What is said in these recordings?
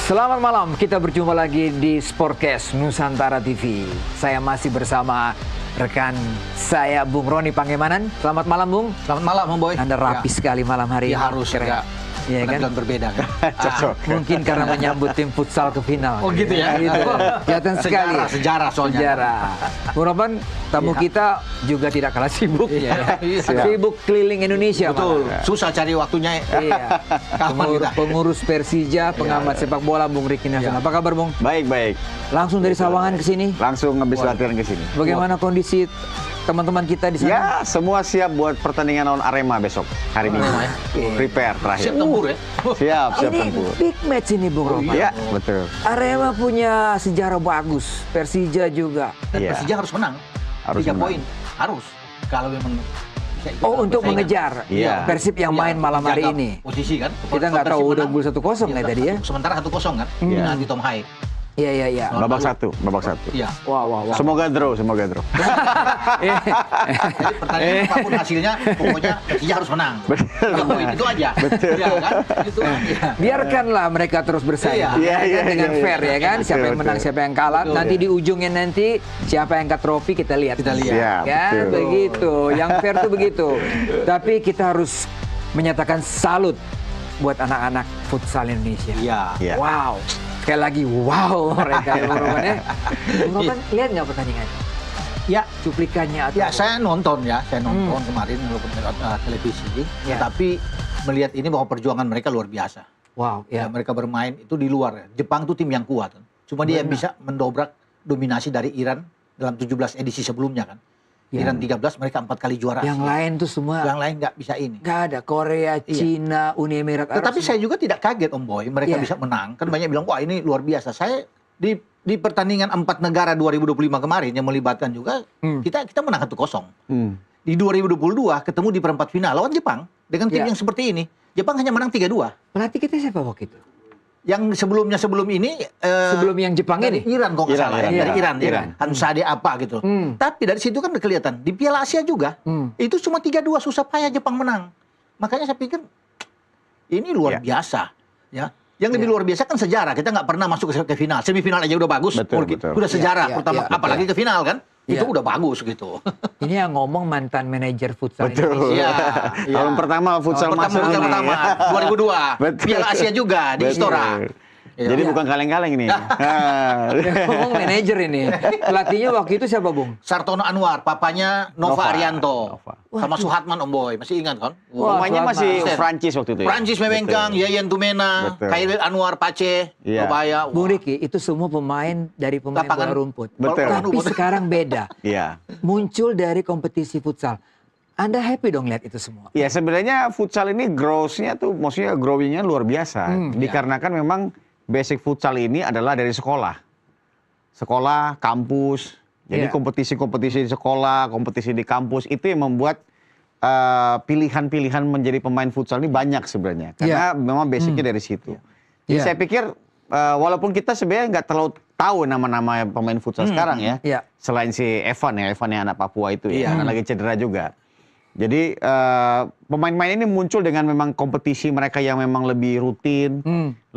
Selamat malam, kita berjumpa lagi di Sportcast Nusantara TV. Saya masih bersama rekan saya, Bung Roni Pangemanan. Selamat malam, Bung. Selamat malam, Bung Boy. Anda rapi sekali malam hari ini. Ya harus, ya. Iya kan? Berbeda kan? Mungkin karena menyambut tim futsal ke final. Oh gitu ya? Gitu. Kelihatan sekali. Sejarah soalnya. Sejarah. Bung Roban, tamu kita juga tidak kalah sibuk. Sibuk keliling Indonesia. Betul. Malah. Susah cari waktunya. Iya. Pengurus Persija, pengamat sepak bola Bung Riki Nasional. Apa kabar, Bung? Baik, baik. Langsung dari Sawangan ke sini? Langsung habis latihan ke sini. Bagaimana kondisi teman-teman kita di sana? Ya, semua siap buat pertandingan lawan Arema besok, hari Minggu. Prepare terakhir. Siap tempur ya? Siap Ini tempur. big match ini, Bung Roman. Iya, betul. Arema punya sejarah bagus, Persija juga. Dan Iya. Persija harus menang. Harus 3 menang. poin. Harus. Kalau memang bisa ikut Oh, untuk persaingan. mengejar Iya. Persib yang main malam hari menjaga ini. Posisi kan. Kita nggak tahu, udah gol 1-0 ya tadi ya. Sementara 1-0 kan. Iya. Nanti Tom Hai. Iya, iya. Babak satu. Iya. Wah. Semoga draw. Jadi pertandingan apapun hasilnya, pokoknya Persija harus menang. 3 poin itu aja. Iya kan? Itu aja. Biarkanlah mereka terus bersaing. Iya. Ya kan? Dengan fair ya kan. Siapa yang Betul, menang, betul. siapa yang kalah. Betul, Nanti di ujungnya nanti siapa yang angkat trofi kita lihat. Kita lihat. Siap, Kan betul. begitu. Yang fair tuh begitu. Tapi kita harus menyatakan salut buat anak-anak futsal Indonesia. Iya. Iya. Wow. Sekali lagi wow mereka Bung Roman ya. Bung Roman lihat nggak pertandingan? Ya, Cuplikannya atau ya saya nonton kemarin walaupun lewat televisi, Ya. tapi melihat ini bahwa perjuangan mereka luar biasa. wow Ya, ya. mereka bermain itu di luar. Ya. Jepang itu tim yang kuat. Kan. Cuma dia yang bisa mendobrak dominasi dari Iran dalam 17 edisi sebelumnya kan. Ya. Iran 13, mereka 4 kali juara. Yang lain tuh semua Yang lain nggak bisa ini. nggak ada. Korea, Cina, Uni Emirat Arab. Tetapi saya juga tidak kaget Om Boy, mereka Iya. bisa menang. Kan banyak bilang, wah ini luar biasa. Saya di pertandingan 4 negara 2025 kemarin yang melibatkan juga, kita menang 1-0. Di 2022 ketemu di perempat final lawan Jepang dengan tim Iya. yang seperti ini. Jepang hanya menang 3-2. Pelatih kita siapa waktu itu? Yang sebelum ini Sebelum yang Jepang dari ini? Iran kok nggak salah ya. Dari Iran, ya. Iran. Hansade apa gitu. Tapi dari situ kan udah kelihatan di Piala Asia juga itu cuma 3-2 susah payah Jepang menang. Makanya saya pikir ini luar biasa ya. Yang lebih luar biasa kan sejarah. Kita nggak pernah masuk ke final. Semifinal aja udah bagus. Betul. Udah sejarah Iya, pertama iya, apalagi ke final kan. Iya. Itu udah bagus gitu. Ini yang ngomong mantan manajer futsal Betul. Indonesia. Iya. Tahun pertama futsal masuk ini. pertama 2002. Betul. Piala Asia juga di Betul. Istora. Iya. Jadi bukan kaleng-kaleng ini. Yang ngomong manajer ini. Pelatihnya waktu itu siapa, Bung? Sartono Anwar, papanya Nova Nova. Arianto. Nova. Sama Suhatman Om Boy, masih ingat kan? Wah, Pemainnya masih Suatman. Prancis waktu itu ya. Prancis Memengkang, Betul. Yayan Tumena, Betul. Khairil Anwar Pace, Iya. Nobaya. Bung Riki, itu semua pemain dari pemain Lapangan. bola rumput. Betul. Tapi sekarang beda. Iya. Muncul dari kompetisi futsal. Anda happy dong lihat itu semua? Ya sebenarnya futsal ini growth-nya tuh maksudnya growing-nya luar biasa. Dikarenakan memang basic futsal ini adalah dari sekolah. Sekolah, kampus. Jadi Iya. kompetisi-kompetisi di sekolah, kompetisi di kampus itu yang membuat pilihan-pilihan menjadi pemain futsal ini banyak sebenarnya. Karena memang basicnya dari situ. Jadi Iya. saya pikir walaupun kita sebenarnya nggak terlalu tahu nama-nama pemain futsal sekarang ya. Iya. Selain si Evan yang anak Papua itu ya, Iya. karena lagi cedera juga. Jadi pemain-pemain ini muncul dengan memang kompetisi mereka yang memang lebih rutin,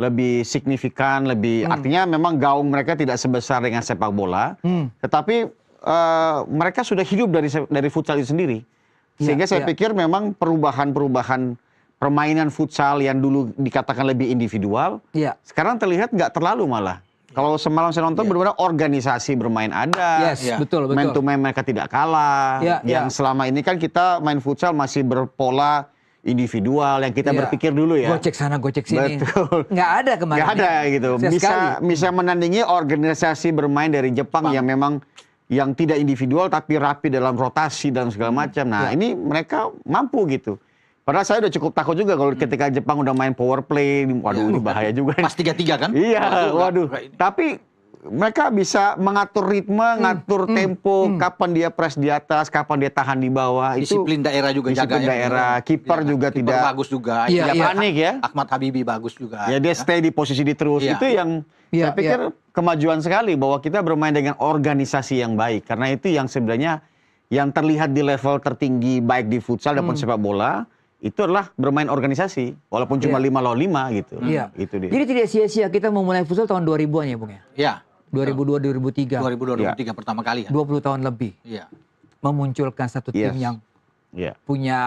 lebih signifikan, lebih artinya memang gaung mereka tidak sebesar dengan sepak bola, tetapi mereka sudah hidup dari futsal itu sendiri. Sehingga saya pikir memang perubahan-perubahan permainan futsal yang dulu dikatakan lebih individual, Iya. sekarang terlihat nggak terlalu malah. Kalau semalam saya nonton benar-benar organisasi bermain ada. Yes, Iya. betul. Man to man mereka tidak kalah. Iya, Yang iya. selama ini kan kita main futsal masih berpola individual yang kita Iya. berpikir dulu ya. Gocek sana, gocek sini. Betul. Nggak ada kemarin. Nggak ada gitu. Sayang sekali. Bisa menandingi organisasi bermain dari Jepang yang memang yang tidak individual tapi rapi dalam rotasi dan segala macam. Nah, ini mereka mampu gitu. Padahal saya udah cukup takut juga kalau ketika Jepang udah main power play, waduh ini bahaya juga. Pas 3-3 kan? Iya, waduh. nggak ini. Tapi mereka bisa mengatur ritme, ngatur tempo, kapan dia press di atas, kapan dia tahan di bawah. Disiplin daerah juga jaga disiplin ya. daerah, kiper Iya, juga kiper tidak bagus juga. Iya, tidak iya. panik ya. Ahmad Habibi bagus juga. Ya dia stay di posisi di terus. Iya. Itu yang Iya, saya pikir kemajuan sekali bahwa kita bermain dengan organisasi yang baik. Karena itu yang sebenarnya yang terlihat di level tertinggi baik di futsal maupun sepak bola itu adalah bermain organisasi, walaupun cuma 5 lawan 5 gitu. Iya. Itu dia. Jadi tidak sia-sia kita memulai futsal tahun 2000-an ya, Bung ya? Ya. 2002, 2003. 2002-2003 pertama kali ya. 20 tahun lebih. Iya. Memunculkan satu tim yang Iya. punya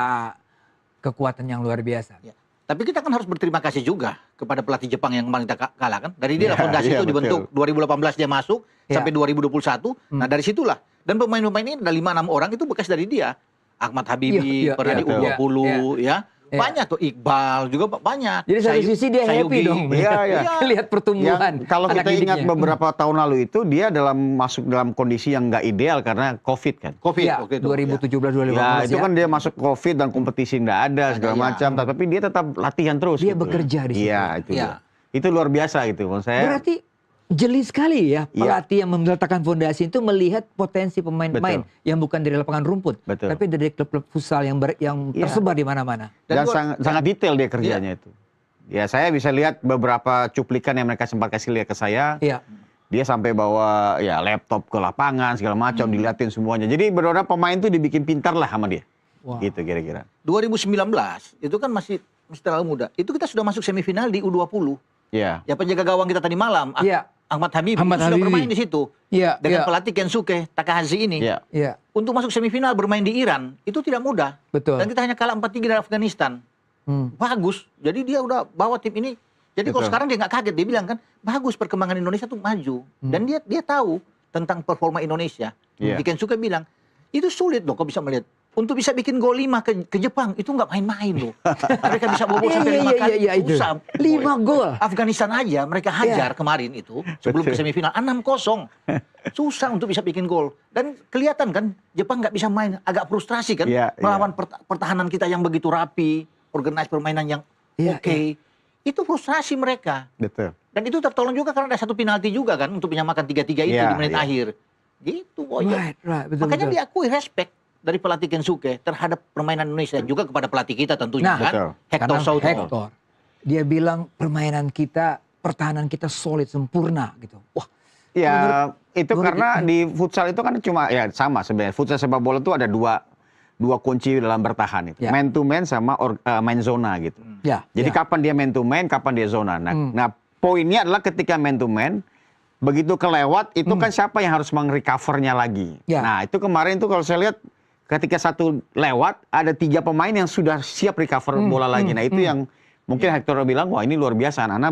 kekuatan yang luar biasa. Ya. Tapi kita kan harus berterima kasih juga kepada pelatih Jepang yang kemarin kita kalah kan. Dari dia Ya, fondasi iya, itu dibentuk 2018 dia masuk Ya. sampai 2021. Nah dari situlah. Dan pemain-pemain ini ada 5-6 orang itu bekas dari dia. Ahmad Habibi, Iya, pernah iya, di U20 ya. Iya. Banyak tuh Iqbal juga banyak. Jadi satu sisi dia happy Sayugi. dong. Iya, iya. Lihat pertumbuhan. Yang kalau anak kita ingat didiknya. beberapa tahun lalu itu dia masuk dalam kondisi yang nggak ideal karena COVID kan. Covid Ya, waktu itu. 2017, 2018 Ya, itu kan dia masuk COVID dan kompetisi nggak ada segala ya. macam, tapi dia tetap latihan terus. Dia gitu. bekerja di situ. Iya, itu. Iya. dia. Itu luar biasa gitu, menurut saya. Berarti jeli sekali ya Iya. pelatih yang meletakkan fondasi itu melihat potensi pemain-pemain Betul. yang bukan dari lapangan rumput, Betul. tapi dari klub-klub futsal yang Iya. tersebar di mana-mana. Dan Dan sangat detail dia kerjanya itu. Ya, saya bisa lihat beberapa cuplikan yang mereka sempat kasih lihat ke saya. Iya. Dia sampai bawa ya laptop ke lapangan segala macam, diliatin semuanya. Jadi benar-benar pemain tuh dibikin pintar lah sama dia. Wah. Gitu kira-kira. 2019 itu kan masih terlalu muda. Itu kita sudah masuk semifinal di U20. Iya. Ya penjaga gawang kita tadi malam, Iya. Ahmad Habibi Ahmad itu sudah Habibi. bermain di situ. Iya, Dengan iya. pelatih Kensuke Takahashi ini. Iya. Iya, Untuk masuk semifinal bermain di Iran itu tidak mudah. betul. Dan kita hanya kalah 4-3 dari Afghanistan. Bagus. Jadi dia udah bawa tim ini. Jadi kalau Betul. sekarang dia nggak kaget, dia bilang kan bagus perkembangan Indonesia tuh maju. Dan dia tahu tentang performa Indonesia. Iya. Di Kensuke bilang itu sulit loh kau bisa melihat. Untuk bisa bikin gol 5 ke Jepang itu nggak main-main loh. Mereka bisa bobol sampai 5 kali. Iya, itu. Susah. 5 gol. Afghanistan aja mereka hajar kemarin itu sebelum ke Betul. semifinal 6-0. Susah untuk bisa bikin gol. Dan kelihatan kan Jepang nggak bisa main, agak frustrasi kan Iya, melawan pertahanan kita yang begitu rapi, organize permainan yang Iya, oke. Itu frustrasi mereka. Betul. Dan itu tertolong juga karena ada satu penalti juga kan untuk menyamakan 3-3 itu Iya, di menit iya. akhir. Gitu boy. Right, betul, Makanya betul. diakui respect dari pelatih Kensuke terhadap permainan Indonesia dan juga kepada pelatih kita tentunya Nah, kan. betul. Hector Karena Souto. Hector, dia bilang permainan kita, pertahanan kita solid, sempurna gitu. Wah, Ya, itu menurut- karena di futsal itu kan cuma ya sama sebenarnya. Futsal sepak bola itu ada dua kunci dalam bertahan itu. Ya. Man to man sama main zona gitu. ya. Jadi ya. kapan dia man to man, kapan dia zona. Nah, poinnya adalah ketika man to man, begitu kelewat itu kan siapa yang harus meng-recovernya lagi. Ya. Nah, itu kemarin tuh kalau saya lihat ketika satu lewat ada 3 pemain yang sudah siap recover bola lagi. Nah, itu yang mungkin Hector bilang, wah ini luar biasa. Anak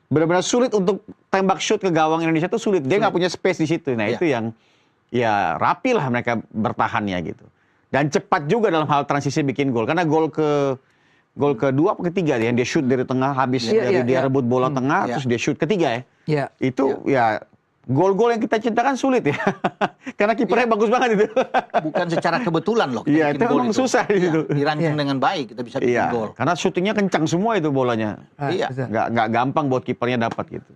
benar-benar sulit untuk tembak shoot ke gawang Indonesia itu sulit. Dia nggak punya space di situ. Nah, Ya. itu yang ya rapi lah mereka bertahannya gitu. Dan cepat juga dalam hal transisi bikin gol. Karena gol kedua apa ketiga yang dia shoot dari tengah habis Iya, dari iya, dia iya. rebut bola tengah Iya. terus dia shoot ketiga ya. Ya. Itu ya gol-gol yang kita cintakan sulit ya. Karena kipernya bagus banget itu. Bukan secara kebetulan loh. kita Iya, bikin itu gol memang susah di situ. Iya, dirancang Iya. dengan baik kita bisa bikin Iya, gol. karena syutingnya kencang semua itu bolanya. Iya. betul. Nggak gampang buat kipernya dapat gitu.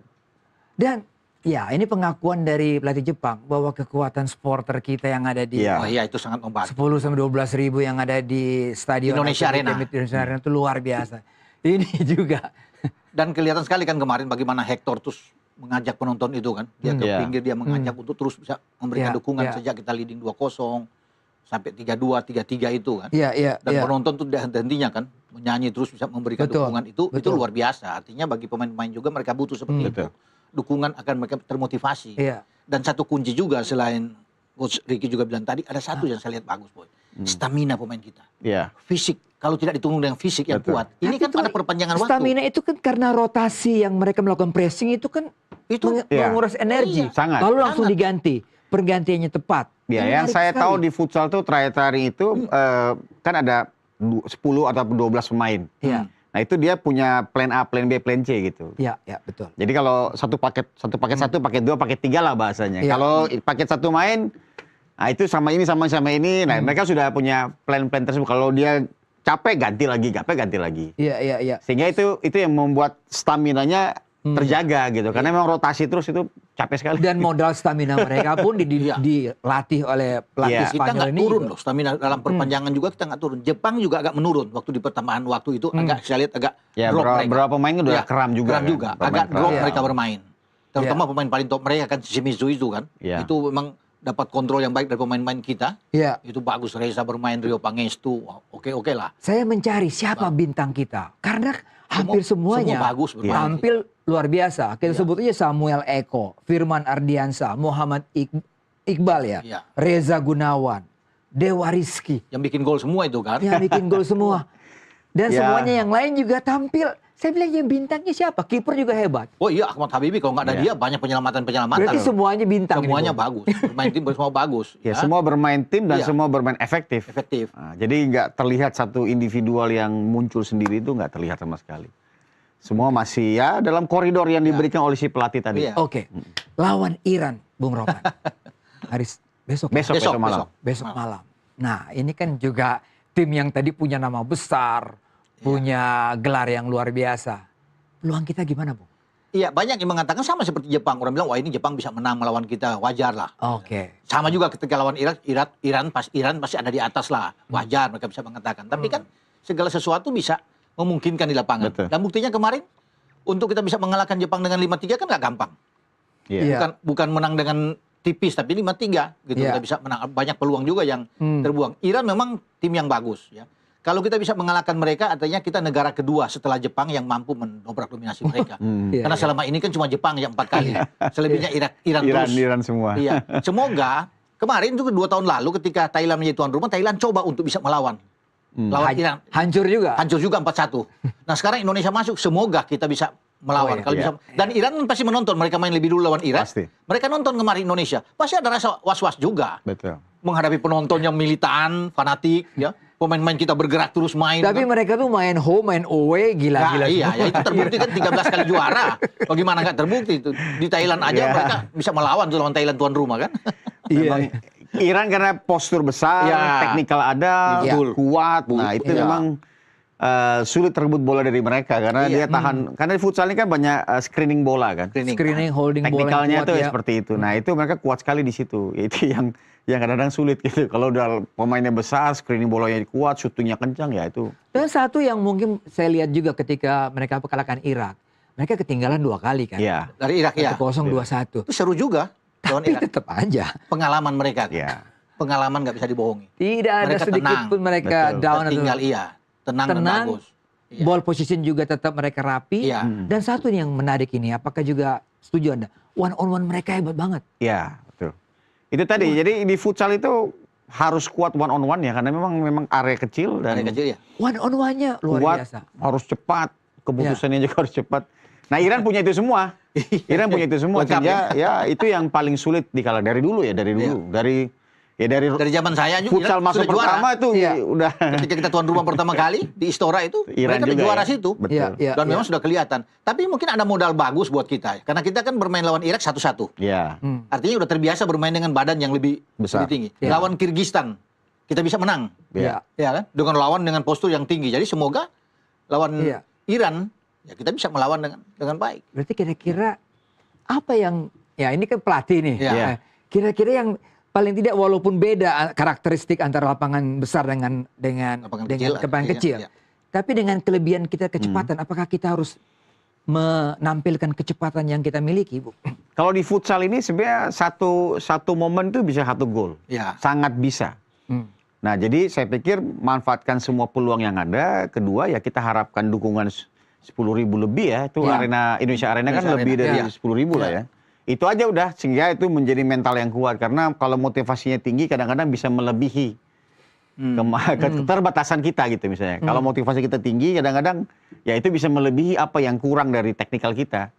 Dan ya ini pengakuan dari pelatih Jepang bahwa kekuatan supporter kita yang ada di Iya. Oh iya itu sangat membantu. 10 sampai 12 ribu yang ada di stadion Indonesia atau di Arena. Indonesia Arena itu luar biasa. Ini juga. Dan kelihatan sekali kan kemarin bagaimana Hector terus mengajak penonton itu kan. Dia ke Iya. pinggir, dia mengajak untuk terus bisa memberikan Iya, dukungan iya. sejak kita leading 2-0 sampai 3-2, 3-3 itu kan. Iya, iya, Dan iya. penonton tuh hentinya kan menyanyi terus bisa memberikan Betul, dukungan itu betul. luar biasa. Artinya bagi pemain-pemain juga mereka butuh seperti itu. Betul. Dukungan akan mereka termotivasi. Iya. Dan satu kunci juga selain Coach Ricky juga bilang tadi ada satu yang saya lihat bagus boy. Stamina pemain kita. Iya. Fisik. Kalau tidak ditunggu dengan fisik yang Betul. kuat. Ini Tapi kan itu pada perpanjangan waktu. Stamina itu kan karena rotasi yang mereka melakukan pressing itu kan Itu Iya. menguras energi. Iya. Sangat. Lalu langsung Sangat. diganti. Pergantiannya tepat. Ya, Ini yang menarik saya sekali. tahu di futsal tuh trayetary itu kan ada 10 atau 12 pemain. Iya. Nah, itu dia punya plan A, plan B, plan C gitu. Iya, iya, betul. Jadi kalau satu paket 1, paket 2, paket 3 lah bahasanya. Iya. Kalau paket 1 main, nah itu sama ini sama ini. Nah, mereka sudah punya plan-plan tersebut. Kalau dia capek ganti lagi. Iya, iya, iya. Sehingga itu yang membuat staminanya terjaga gitu. Karena memang rotasi terus itu capek sekali. Dan modal stamina mereka pun Iya. dilatih oleh pelatih Iya. kita Spanyol nggak ini. turun juga. loh stamina dalam perpanjangan juga kita nggak turun. Jepang juga agak menurun waktu di pertambahan waktu itu agak saya lihat agak Ya, drop mereka. beberapa pemain udah Iya, kram juga. Kram kan. juga. Pemain Agak kram. drop Iya. mereka bermain. Terutama pemain paling top mereka kan Shimizu itu kan. Iya. Itu memang dapat kontrol yang baik dari pemain-pemain kita. Iya. Itu bagus, Reza bermain, Rio Pangestu, oke lah. Saya mencari siapa bintang kita. Karena hampir semuanya semua bagus bermain. tampil luar biasa. Kita Iya. sebut aja Samuel Eko, Firman Ardiansa, Muhammad Iqbal ya, Iya. Reza Gunawan, Dewa Rizky. Yang bikin gol semua itu kan. Yang bikin gol semua. Dan Ya. semuanya yang lain juga tampil. Saya bilang yang bintangnya siapa? Kiper juga hebat. Oh iya, Ahmad Habibi kalau nggak ada dia banyak penyelamatan-penyelamatan. Berarti semuanya bintang. Semuanya nih, Bung. bagus. Bermain tim semua bagus. Ya, semua bermain tim dan Iya. semua bermain efektif. Efektif. Nah, jadi nggak terlihat satu individual yang muncul sendiri itu nggak terlihat sama sekali. Semua masih ya dalam koridor yang diberikan oleh si pelatih tadi. Iya. Oke. Lawan Iran, Bung Roman. Besok. Besok malam. Besok malam. Nah, ini kan juga tim yang tadi punya nama besar, punya gelar yang luar biasa. Peluang kita gimana, Bung? Iya, banyak yang mengatakan sama seperti Jepang. Orang bilang, wah ini Jepang bisa menang melawan kita, wajar lah. Oke. Sama juga ketika lawan Iran pasti ada di atas lah. Wajar mereka bisa mengatakan. Tapi kan segala sesuatu bisa memungkinkan di lapangan. Betul. Dan buktinya kemarin, untuk kita bisa mengalahkan Jepang dengan 5-3 kan nggak gampang. Iya. Iya. Bukan menang dengan tipis, tapi 5-3 gitu. Iya. Kita bisa menang. Banyak peluang juga yang terbuang. Iran memang tim yang bagus. Ya. Kalau kita bisa mengalahkan mereka, artinya kita negara kedua setelah Jepang yang mampu mendobrak dominasi mereka. Iya, Karena iya. selama ini kan cuma Jepang yang 4 kali. Selebihnya Iran terus. Iran semua. Iya. Semoga kemarin juga 2 tahun lalu ketika Thailand menjadi tuan rumah, Thailand coba untuk bisa melawan. Lawan Iran. Hancur juga. Hancur juga 4-1. Nah sekarang Indonesia masuk, semoga kita bisa Oh, melawan. iya. Kalau Iya. bisa. Dan Iran pasti menonton, mereka main lebih dulu lawan Iran. Pasti. Mereka nonton kemarin Indonesia. Pasti ada rasa was-was juga. Betul. Menghadapi penonton yang militan, fanatik, ya. Pemain-pemain kita bergerak terus main. Tapi mereka tuh main home, main away, gila-gila. Nah, iya, semua. ya itu terbukti kan 13 kali juara. Bagaimana nggak terbukti itu? Di Thailand aja Iya. mereka bisa melawan tuh lawan Thailand tuan rumah kan. Memang Iran karena postur besar, Iya. teknikal ada, Betul. kuat. Nah, itu Iya. memang sulit terebut bola dari mereka karena Iya. dia tahan. Karena di futsal ini kan banyak screening bola kan. Screening, holding bola yang Teknikalnya kuat tuh ya. seperti itu. Nah, itu mereka kuat sekali di situ. Itu yang kadang-kadang sulit gitu. Kalau udah pemainnya besar, screening bolanya kuat, syutingnya kencang ya itu. Dan satu yang mungkin saya lihat juga ketika mereka mengalahkan Irak. Mereka ketinggalan 2 kali kan. Iya. Dari Irak ya. 1-0, 2-1. Itu seru juga lawan Tapi Irak. tetap aja. Pengalaman mereka. Iya. Pengalaman nggak bisa dibohongi. Tidak ada Mereka sedikit tenang. pun mereka Betul. down atau Tinggal iya, tenang dan tenang. bagus. Iya. Ball position juga tetap mereka rapi. Iya. Dan satu yang menarik ini, apakah juga setuju Anda? One on one mereka hebat banget. Iya, betul. Itu tadi. Jadi di futsal itu harus kuat one on one ya karena memang area kecil dan Dari kecil ya. One on one-nya luar kuat, biasa. harus cepat, keputusannya juga harus cepat. Nah, Iran punya itu semua. Iran punya itu semua. Lengkap Sehingga ya itu yang paling sulit dikalah dari dulu ya, dari dulu. Dari Dari zaman saya juga futsal Iran masuk sudah juara. pertama itu Iya. udah Ketika kita tuan rumah pertama kali di Istora itu, Iran mereka juga juara ya. situ. Betul. Iya, iya. Dan memang sudah kelihatan. Tapi mungkin ada modal bagus buat kita. Karena kita kan bermain lawan Irak 1-1. Iya. Artinya udah terbiasa bermain dengan badan yang lebih Besar. tinggi. Iya. Lawan Kirgistan, kita bisa menang. Iya. Ya kan? Dengan lawan dengan postur yang tinggi. Jadi semoga lawan Iya. Iran, ya kita bisa melawan dengan baik. Berarti kira-kira apa yang, ya ini kan pelatih nih. Iya. Eh, Kira-kira yang paling tidak walaupun beda karakteristik antara lapangan besar dengan lapangan kecil. Iya. Tapi dengan kelebihan kita kecepatan, apakah kita harus menampilkan kecepatan yang kita miliki, Bu? Kalau di futsal ini sebenarnya satu momen itu bisa 1 gol. Ya. Sangat bisa. Nah, jadi saya pikir manfaatkan semua peluang yang ada. Kedua ya kita harapkan dukungan 10.000 lebih ya. Itu Ya. Indonesia Arena kan Indonesia lebih Arena. dari Ya. 10.000 lah ya. Itu aja udah sehingga itu menjadi mental yang kuat karena kalau motivasinya tinggi kadang-kadang bisa melebihi keterbatasan kita gitu misalnya. Kalau motivasi kita tinggi kadang-kadang ya itu bisa melebihi apa yang kurang dari teknikal kita.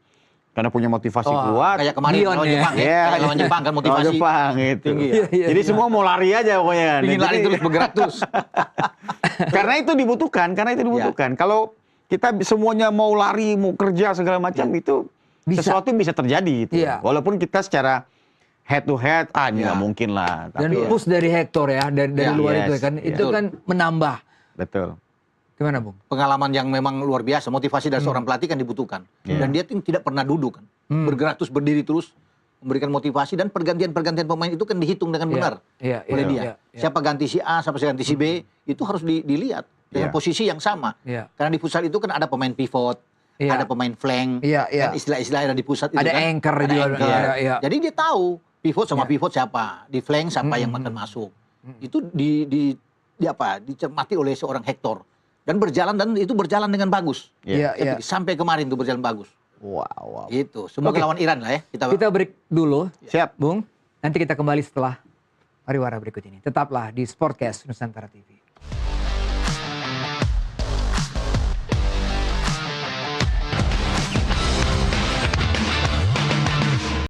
Karena punya motivasi kuat. Kayak kemarin Dion lawan ya. Jepang ya. Iya, Kayak lawan Jepang kan motivasi lawan Jepang gitu. tinggi ya. Iya, iya, Jadi iya. semua mau lari aja pokoknya. Ingin Nah, lari jadi- terus, bergerak terus. karena itu dibutuhkan. Kalau kita semuanya mau lari, mau kerja segala macam itu Bisa. sesuatu bisa terjadi gitu. Iya. Walaupun kita secara head to head, ini Iya. nggak mungkin lah. Dan Tapi ya, push dari Hector ya, dari Ya, luar yes, itu kan, yes. itu kan menambah. betul. Gimana, Bung? Pengalaman yang memang luar biasa. Motivasi dari seorang pelatih kan dibutuhkan. Dan dia tidak pernah duduk kan. Bergerak terus, berdiri terus. Memberikan motivasi dan pergantian-pergantian pemain itu kan dihitung dengan benar Iya, oleh iya, dia. iya, iya. Siapa ganti si A, siapa ganti si B, itu harus dilihat dengan Iya. posisi yang sama. Iya. Karena di futsal itu kan ada pemain pivot, Iya. ada pemain flank, Iya, iya. kan istilah-istilah yang ada di pusat itu Ada kan. anchor Ada juga. anchor. Iya, iya. Jadi dia tahu Pivot sama pivot siapa, di flank siapa yang akan masuk. Itu dicermati oleh seorang Hector dan itu berjalan dengan bagus. Iya. Sampai kemarin itu berjalan bagus. Wow. Itu semoga lawan Iran lah ya. Kita break dulu, Siap. Bung. Nanti kita kembali setelah pariwara berikut ini. Tetaplah di Sportcast Nusantara TV.